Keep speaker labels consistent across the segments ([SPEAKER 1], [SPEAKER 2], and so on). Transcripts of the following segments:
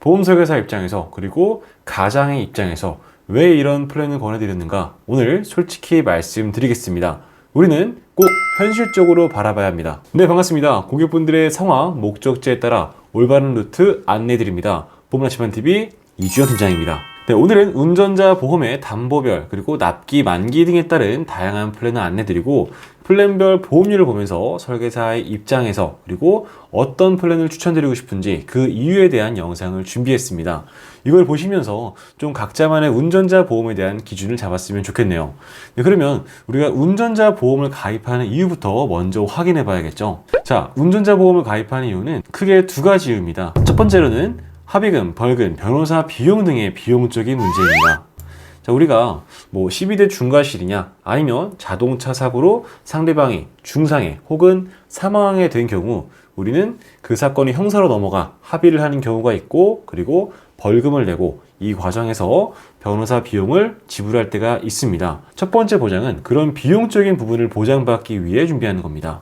[SPEAKER 1] 보험 설계사 입장에서 그리고 가장의 입장에서 왜 이런 플랜을 권해드렸는가 오늘 솔직히 말씀드리겠습니다. 우리는 꼭 현실적으로 바라봐야 합니다. 네, 반갑습니다. 고객분들의 상황, 목적지에 따라 올바른 루트 안내드립니다. 보험나침반TV 이주연 팀장입니다. 네, 오늘은 운전자 보험의 담보별 그리고 납기 만기 등에 따른 다양한 플랜을 안내드리고 플랜별 보험료를 보면서 설계사의 입장에서 그리고 어떤 플랜을 추천드리고 싶은지 그 이유에 대한 영상을 준비했습니다. 이걸 보시면서 좀 각자만의 운전자 보험에 대한 기준을 잡았으면 좋겠네요. 네, 그러면 우리가 운전자 보험을 가입하는 이유부터 먼저 확인해 봐야겠죠. 자, 운전자 보험을 가입하는 이유는 크게 두 가지 이유입니다. 첫 번째로는 합의금, 벌금, 변호사 비용 등의 비용적인 문제입니다. 자, 우리가 뭐 12대 중과실이냐 아니면 자동차 사고로 상대방이 중상해 혹은 사망하게 된 경우 우리는 그 사건이 형사로 넘어가 합의를 하는 경우가 있고 그리고 벌금을 내고 이 과정에서 변호사 비용을 지불할 때가 있습니다. 첫 번째 보장은 그런 비용적인 부분을 보장받기 위해 준비하는 겁니다.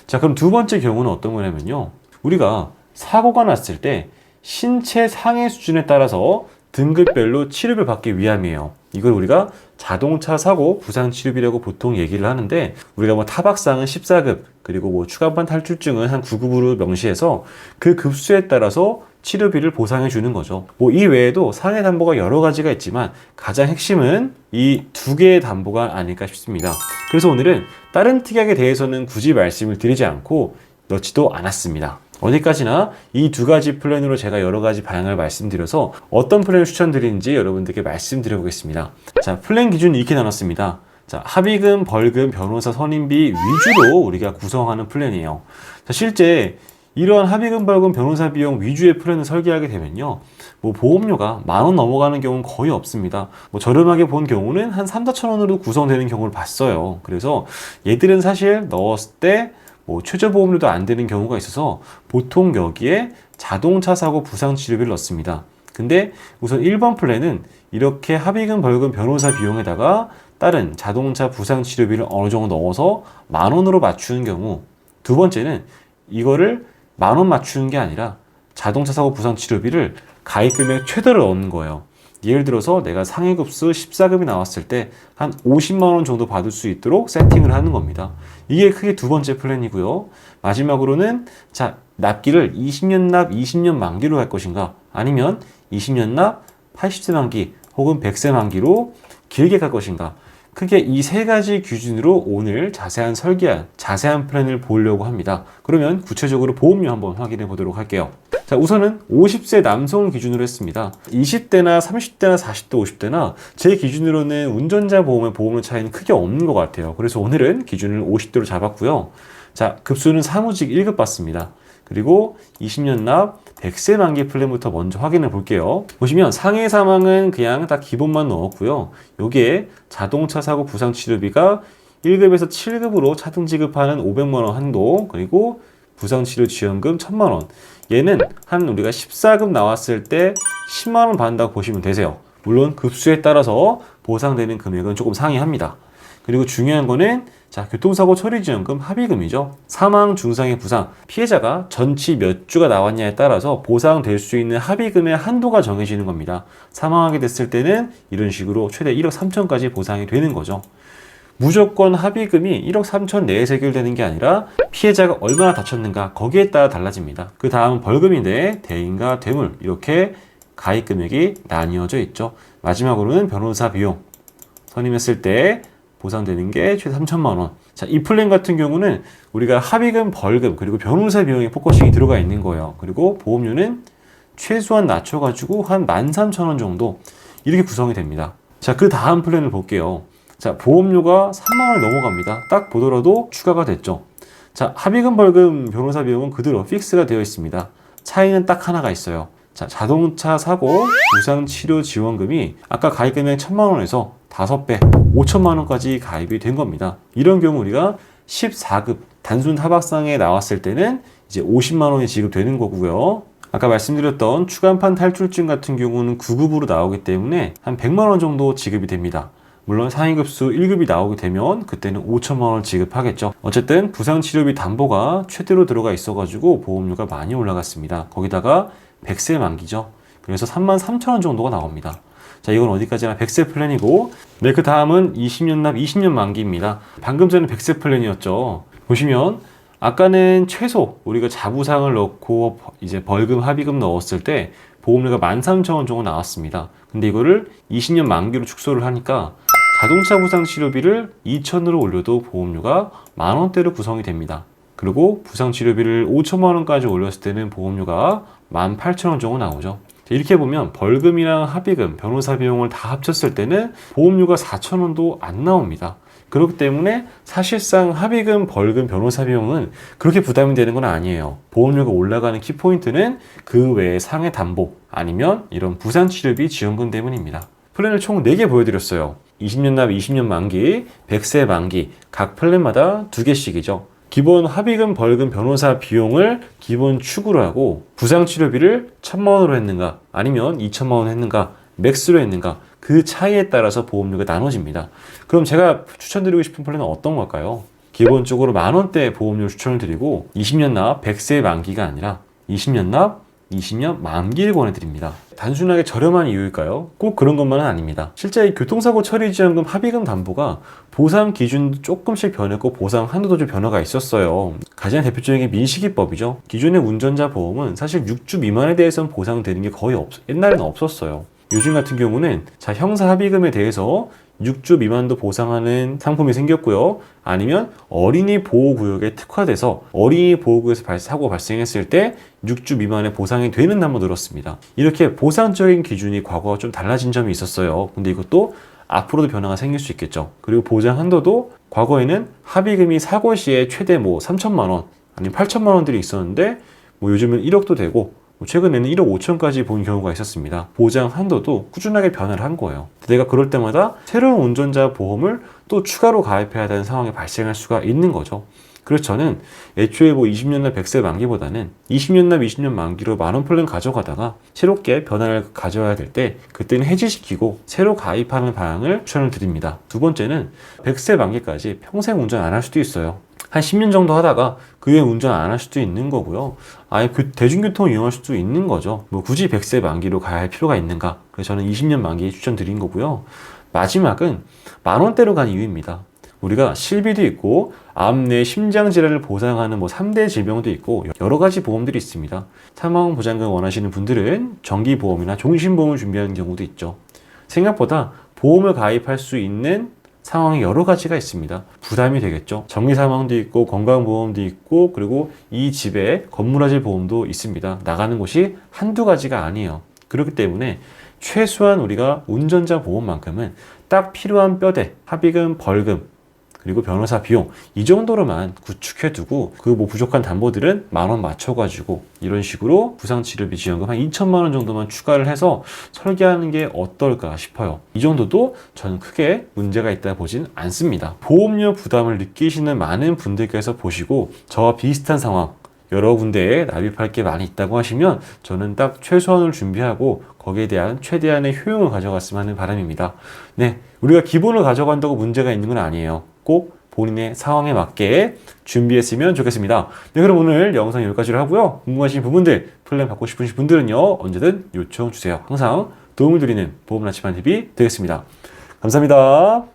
[SPEAKER 1] 자, 그럼 두 번째 경우는 어떤 거냐면요. 우리가 사고가 났을 때 신체 상해 수준에 따라서 등급별로 치료를 받기 위함이에요. 이걸 우리가 자동차 사고 부상 치료비라고 보통 얘기를 하는데 우리가 뭐 타박상은 14급 그리고 뭐 추가판 탈출증은 한 9급으로 명시해서 그 급수에 따라서 치료비를 보상해 주는 거죠. 뭐 이 외에도 상해 담보가 여러 가지가 있지만 가장 핵심은 이 두 개의 담보가 아닐까 싶습니다. 그래서 오늘은 다른 특약에 대해서는 굳이 말씀을 드리지 않고 넣지도 않았습니다. 어디까지나 이 두 가지 플랜으로 제가 여러 가지 방향을 말씀드려서 어떤 플랜을 추천드리는지 여러분들께 말씀드려 보겠습니다. 자, 플랜 기준은 이렇게 나눴습니다. 자, 합의금, 벌금, 변호사 선임비 위주로 우리가 구성하는 플랜이에요. 자, 실제 이러한 합의금, 벌금, 변호사 비용 위주의 플랜을 설계하게 되면요. 뭐 보험료가 10,000원 넘어가는 경우는 거의 없습니다. 뭐 저렴하게 본 경우는 한 3,000~4,000원으로 구성되는 경우를 봤어요. 그래서 얘들은 사실 넣었을 때 뭐 최저 보험료도 안 되는 경우가 있어서 보통 여기에 자동차 사고 부상 치료비를 넣습니다. 근데 우선 1번 플랜은 이렇게 합의금, 벌금, 변호사 비용에다가 다른 자동차 부상 치료비를 어느 정도 넣어서 10,000원으로 맞추는 경우, 두 번째는 이거를 10,000원 맞추는 게 아니라 자동차 사고 부상 치료비를 가입 금액 최대로 넣는 거예요. 예를 들어서 내가 상해급수 14급이 나왔을 때 한 50만 원 정도 받을 수 있도록 세팅을 하는 겁니다. 이게 크게 두 번째 플랜이고요. 마지막으로는 자, 납기를 20년 납 20년 만기로 할 것인가 아니면 20년 납 80세 만기 혹은 100세 만기로 길게 갈 것인가. 크게 이 세 가지 기준으로 오늘 자세한 플랜을 보려고 합니다. 그러면 구체적으로 보험료 한번 확인해 보도록 할게요. 자, 우선은 50세 남성을 기준으로 했습니다. 20대나 30대나 40대, 50대나 제 기준으로는 운전자 보험의 보험료 차이는 크게 없는 것 같아요. 그래서 오늘은 기준을 50대로 잡았고요. 자, 급수는 사무직 1급 받습니다. 그리고 20년 납 100세 만기 플랜부터 먼저 확인해 볼게요. 보시면 상해 사망은 그냥 딱 기본만 넣었고요. 여기에 자동차 사고 부상 치료비가 1급에서 7급으로 차등 지급하는 500만 원 한도, 그리고 부상치료 지원금 1,000만 원. 얘는 한 우리가 14급 나왔을 때 10만 원 받는다고 보시면 되세요. 물론 급수에 따라서 보상되는 금액은 조금 상이합니다. 그리고 중요한 거는 자, 교통사고 처리지원금 합의금이죠. 사망, 중상해, 부상, 피해자가 전치 몇 주가 나왔냐에 따라서 보상될 수 있는 합의금의 한도가 정해지는 겁니다. 사망하게 됐을 때는 이런 식으로 최대 1억 3천까지 보상이 되는 거죠. 무조건 합의금이 1억 3천 내에서 해결되는 게 아니라 피해자가 얼마나 다쳤는가 거기에 따라 달라집니다. 그 다음 벌금인데 대인과 대물 이렇게 가입 금액이 나뉘어져 있죠. 마지막으로는 변호사 비용 선임했을 때 보상되는 게 최대 3,000만 원. 자, 이 플랜 같은 경우는 우리가 합의금, 벌금, 그리고 변호사 비용에 포커싱이 들어가 있는 거예요. 그리고 보험료는 최소한 낮춰가지고 한 13,000원 정도 이렇게 구성이 됩니다. 자, 그 다음 플랜을 볼게요. 자, 보험료가 3만 원이 넘어갑니다. 딱 보더라도 추가가 됐죠. 자, 합의금, 벌금, 변호사 비용은 그대로 픽스가 되어 있습니다. 차이는 딱 하나가 있어요. 자, 자동차 사고 부상 치료 지원금이 아까 가입 금액 1,000만 원에서 5배, 5천만 원까지 가입이 된 겁니다. 이런 경우 우리가 14급 단순 타박상에 나왔을 때는 이제 50만 원이 지급되는 거고요. 아까 말씀드렸던 추간판 탈출증 같은 경우는 9급으로 나오기 때문에 한 100만 원 정도 지급이 됩니다. 물론 상위급수 1급이 나오게 되면 그때는 5천만 원 지급하겠죠. 어쨌든 부상치료비 담보가 최대로 들어가 있어가지고 보험료가 많이 올라갔습니다. 거기다가 100세 만기죠. 그래서 33,000원 정도가 나옵니다. 자, 이건 어디까지나 100세 플랜이고, 네, 그 다음은 20년 납 20년 만기입니다. 방금 전에 100세 플랜이었죠. 보시면 아까는 최소 우리가 자부상을 넣고 이제 벌금, 합의금 넣었을 때 보험료가 13,000원 정도 나왔습니다. 근데 이거를 20년 만기로 축소를 하니까 자동차 부상 치료비를 2,000으로 올려도 보험료가 10,000원대로 구성이 됩니다. 그리고 부상 치료비를 5천만 원까지 올렸을 때는 보험료가 18,000원 정도 나오죠. 이렇게 보면 벌금이랑 합의금, 변호사 비용을 다 합쳤을 때는 보험료가 4,000원도 안 나옵니다. 그렇기 때문에 사실상 합의금, 벌금, 변호사 비용은 그렇게 부담이 되는 건 아니에요. 보험료가 올라가는 키포인트는 그 외에 상해 담보 아니면 이런 부상치료비 지원금 때문입니다. 플랜을 총 4개 보여드렸어요. 20년 납 20년 만기, 100세 만기, 각 플랜마다 2개씩이죠. 기본 합의금, 벌금, 변호사 비용을 기본 축으로 하고 부상치료비를 1,000만 원으로 했는가 아니면 2,000만 원 했는가 맥스로 했는가 그 차이에 따라서 보험료가 나눠집니다. 그럼 제가 추천드리고 싶은 플랜은 어떤 걸까요? 기본적으로 10,000원대 보험료 추천을 드리고 20년 납 100세 만기가 아니라 20년 납 20년 만기를 권해드립니다. 단순하게 저렴한 이유일까요? 꼭 그런 것만은 아닙니다. 실제 이 교통사고 처리지원금 합의금 담보가 보상 기준도 조금씩 변했고 보상 한도도 좀 변화가 있었어요. 가장 대표적인 게 민식이법이죠. 기존의 운전자 보험은 사실 6주 미만에 대해서는 보상되는 게 거의 옛날에는 없었어요. 요즘 같은 경우는 자 형사 합의금에 대해서 6주 미만도 보상하는 상품이 생겼고요. 아니면 어린이 보호구역에 특화돼서 어린이 보호구역에서 사고 발생했을 때 6주 미만의 보상이 되는 담보 늘었습니다. 이렇게 보상적인 기준이 과거와 좀 달라진 점이 있었어요. 근데 이것도 앞으로도 변화가 생길 수 있겠죠. 그리고 보장 한도도 과거에는 합의금이 사고 시에 최대 3,000만 원 아니면 8,000만 원들이 있었는데 요즘은 1억도 되고 최근에는 1억 5천까지 본 경우가 있었습니다. 보장 한도도 꾸준하게 변화를 한 거예요. 내가 그럴 때마다 새로운 운전자 보험을 또 추가로 가입해야 되는 상황이 발생할 수가 있는 거죠. 그래서 저는 애초에 20년 납 100세 만기보다는 20년 납 20년 만기로 만원 플랜 가져가다가 새롭게 변화를 가져와야 될 때 그때는 해지시키고 새로 가입하는 방향을 추천을 드립니다. 두 번째는 100세 만기까지 평생 운전 안 할 수도 있어요. 한 10년 정도 하다가 그 후에 운전 안 할 수도 있는 거고요. 아예 대중교통을 이용할 수도 있는 거죠. 굳이 100세 만기로 가야 할 필요가 있는가? 그래서 저는 20년 만기 추천드린 거고요. 마지막은 10,000원대로 간 이유입니다. 우리가 실비도 있고 암내 심장질환을 보상하는 3대 질병도 있고 여러 가지 보험들이 있습니다. 사망보장금 원하시는 분들은 정기보험이나 종신보험을 준비하는 경우도 있죠. 생각보다 보험을 가입할 수 있는 상황이 여러 가지가 있습니다. 부담이 되겠죠. 정리사망도 있고 건강보험도 있고 그리고 이 집에 건물화재 보험도 있습니다. 나가는 곳이 한두 가지가 아니에요. 그렇기 때문에 최소한 우리가 운전자 보험만큼은 딱 필요한 뼈대, 합의금, 벌금 그리고 변호사 비용 이 정도로만 구축해두고 그 부족한 담보들은 10,000원 맞춰가지고 이런 식으로 부상치료비 지원금 한 2,000만 원 정도만 추가를 해서 설계하는 게 어떨까 싶어요. 이 정도도 저는 크게 문제가 있다 보진 않습니다. 보험료 부담을 느끼시는 많은 분들께서 보시고 저와 비슷한 상황 여러 군데에 납입할 게 많이 있다고 하시면 저는 딱 최소한을 준비하고 거기에 대한 최대한의 효용을 가져갔으면 하는 바람입니다. 네, 우리가 기본을 가져간다고 문제가 있는 건 아니에요. 꼭 본인의 상황에 맞게 준비했으면 좋겠습니다. 네, 그럼 오늘 영상 여기까지로 하고요. 궁금하신 부분들, 플랜 받고 싶으신 분들은요, 언제든 요청 주세요. 항상 도움을 드리는 보험나치반TV 되겠습니다. 감사합니다.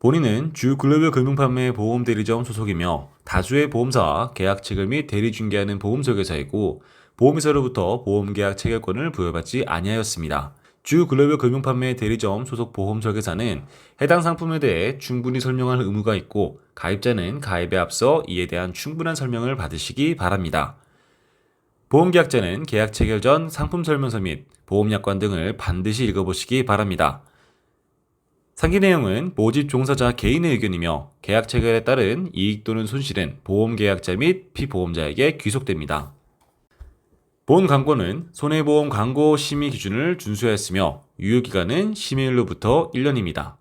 [SPEAKER 1] 본인은 주 글로벌 금융판매 보험대리점 소속이며 다수의 보험사와 계약 체결 및 대리 중개하는 보험설계사이고 보험회사로부터 보험계약 체결권을 부여받지 아니하였습니다. 주 글로벌 금융판매 대리점 소속 보험설계사는 해당 상품에 대해 충분히 설명할 의무가 있고 가입자는 가입에 앞서 이에 대한 충분한 설명을 받으시기 바랍니다. 보험계약자는 계약 체결 전 상품 설명서 및 보험약관 등을 반드시 읽어보시기 바랍니다. 상기 내용은 모집 종사자 개인의 의견이며 계약 체결에 따른 이익 또는 손실은 보험계약자 및 피보험자에게 귀속됩니다. 본 광고는 손해보험 광고 심의 기준을 준수하였으며 유효기간은 심의일로부터 1년입니다.